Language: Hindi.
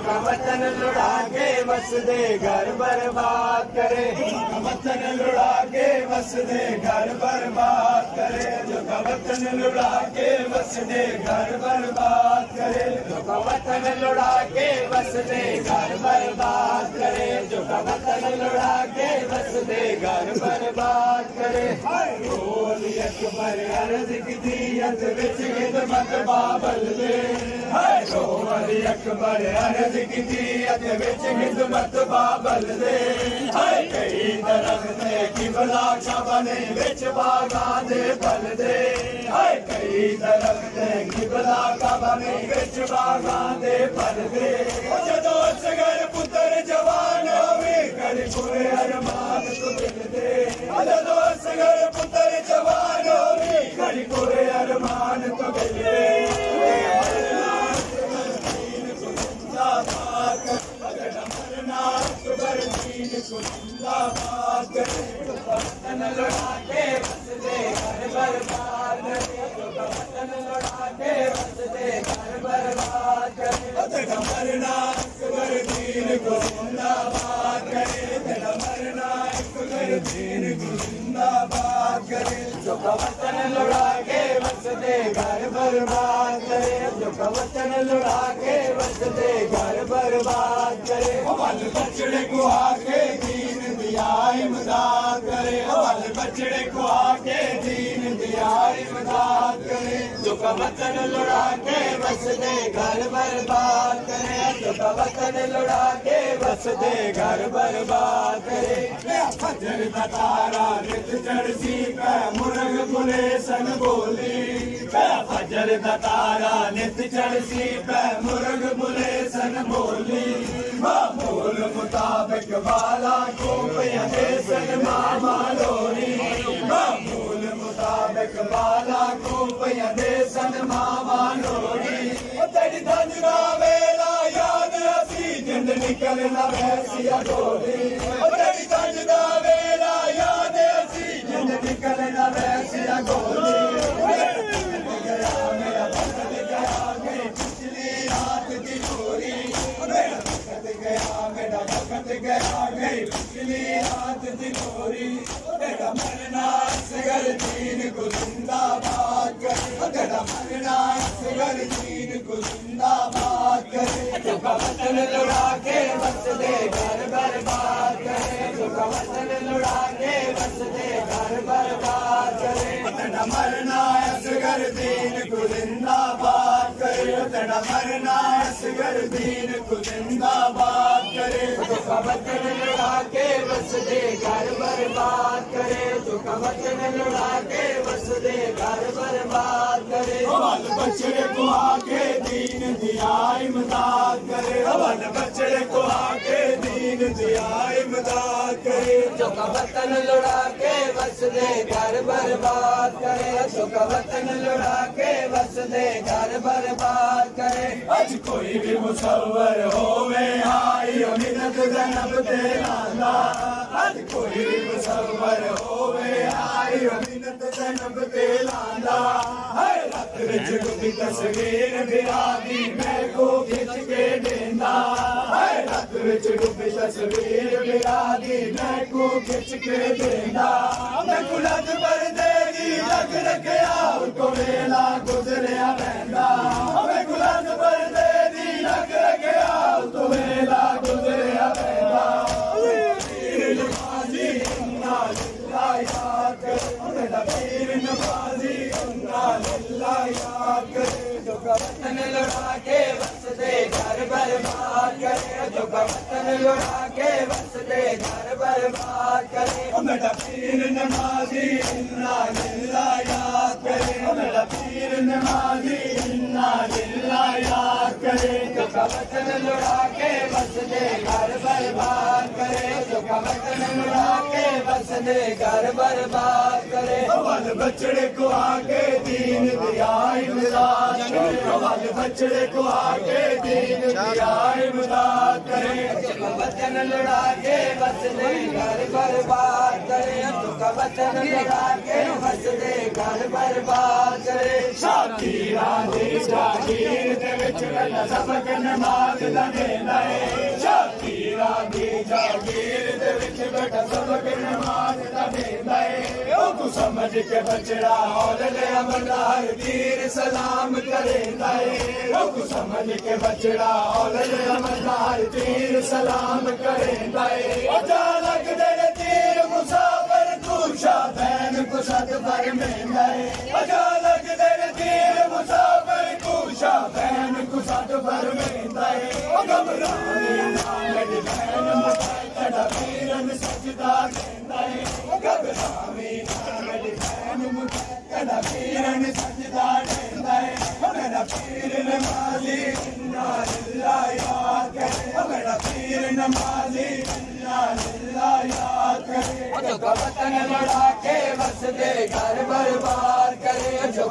का वतन लुढ़ा के बस दे घर बर्बाद करे, वतन लुढ़ा के बस दे घर बर्बाद करे, जो का वतन लुढ़ा के बस दे घर बर्बाद करे, जो का वतन लुढ़ा के बस दे घर बर्बाद करे, जो का वतन लुढ़ा के बस दे घर बर्बाद करे। बोल अकबर अर्ज की दियत विच खिदमत बाबल दे, बोल अकबर अर्ज की दियत विच खिदमत बाबल दे, कई दरख्त किबला बने विच बागा दे फल दे, कई दरख्त किबला बने विच बागा दे फल दे, जदों असगर पुत्र जवान होवे कर पूरे अरमान तू दिल दे, जदों असगर पुत्र जवान होवे कर पूरे अरमान तू दिल दे। वतन लुढ़ा के बस दे घर बर्बाद करे, वतन लुढ़ा के बस दे घर बर्बाद करे, तेरा मरना अकबर दीन को जिंदाबाद करे, तेरा मरना अकबर दीन को जिंदाबाद करे, जो का वतन लुढ़ा के बस दे घर बर्बाद करे, जो का वतन लुढ़ा के बस दे घर बर्बाद करे, वल बछड़े को आके दीन दिया इमदाद करे, वल बछड़े को आके दीन दिया इमदाद करे, जो का वतन लुढ़ा के बस दे घर बर्बाद करे, जो का वतन लुढ़ा के बस दे घर बर्बाद करे। फजर दा तारा नित चढ़सी पै मुर्ग बुले सन बोली, फजर दा तारा नित चढ़सी पै मुर्ग बुले सन बोली, बोल मुताबिक वाला को पे सन मामा लोरी, बोल मुताबिक वाला को पे सन मामा लोरी, तेरी धंजरा वेला याद असी जिंद निकलना वैसिया डोली, तेरी धंजरा वेला याद असी जिंद निकलना वैसिया डोली, गया मेरा वक्त गया गई पिछली रात की चोरी, मेरा वक्त गया मेरा वक्त गया गई पिछली रात की चोरी, तेरा मरना असगर दीन को जिंदाबाद करे, तेरा मरना असगर दीन को जिंदाबाद करे, जो का वतन लुढ़ा के बस दे घर बर्बाद करे, जो का वतन लुढ़ा के बस दे घर बर्बाद करे, तेरा मरना असगर दीन को जिंदाबाद करे, तेरा मरना असगर दीन को जिंदाबाद करे, जो का वतन लुढ़ा के बस दे घर बर्बाद करे, जो का वतन लुढ़ा के बस दे घर बर्बाद करे, वल बछड़े को आके दीन दिया इमदाद करे, वल बछड़े को आके दीन दिया इमदाद करे, जो का वतन लुढ़ा के बस दे घर बर्बाद करे, जो का वतन लुढ़ा के बस दे घर बर्बाद करे। आज कोई भी मुसव्वर होवे आई मिन्नत जन्म ते लांदा, आज कोई भी मुसव्वर होवे आई मिन्नत जन्म ते लांदा, रत विच डुबी तस्वीर बिरादी मैं को खिच के देंदा, रत विच डुबी तस्वीर बिरादी मैं को खिच के देंदा, मैं कुलत पर देगी लग रखया उनको वेला गुजरिया वैंदा, मैं कुलत पर देगी लग रखया उनको वेला गुजरिया वैंदा, पीर नमाजी अन्ना लिल्लाह याद करे, मेरा पीर नमाजी अन्ना लिल्लाह याद करे, जो का वतन लुढ़ा के बस दे घर बर्बाद करे, जो का वतन लुढ़ा के बस दे घर बर्बाद करे, मेरा पीर नमाजी अन्ना लिल्लाह याद करे, मेरा पीर नमाजी अन्ना लिल्लाह याद करे, जो का वतन लुढ़ा के बस दे घर बर्बाद करे, जो का वतन लुढ़ा के बस दे घर बर्बाद करे, वल बछड़े को आके दीन दिया इमदाद करे, वल बछड़े को आके दीन दिया इमदाद करे, वचन लड़ा के बस दे घर बर्बाद करे झूठा वचन लड़ा के बस दे घर बर्बाद करे शातीरा दी जागीर दे विच गल्ला सबक नमाज दा देंदा है शातीरा दी जागीर दे विच बेटा सबक नमाज दा देंदा है ओ तू समझ के बचड़ा और ले अमरदार तीर सलाम करेंदा है ओ तू समझ के बचड़ा और ले अमरदार तीर सलाम करेंदा है ओ जा लग दे तीर मुसाफिर कुशा बैन को सद पर मेंदा है ओ जा लग दे तीर मुसाफिर कुशा बैन को सद पर मेंदा है ओ घबराने ना मेरी बहन मुकद्दर पीरन सजदा देंदा है ओ घबराने ना मेरी बहन मुकद्दर पीरन सजदा देंदा है ओ मेरा पीर नमाज़ी इन्ना लिल्लाह याद करे ओ मेरा पीर नमाज़ी इन्ना लिल्लाह याद करे जो वतन लड़ा के बस दे घर बर्बाद करे जो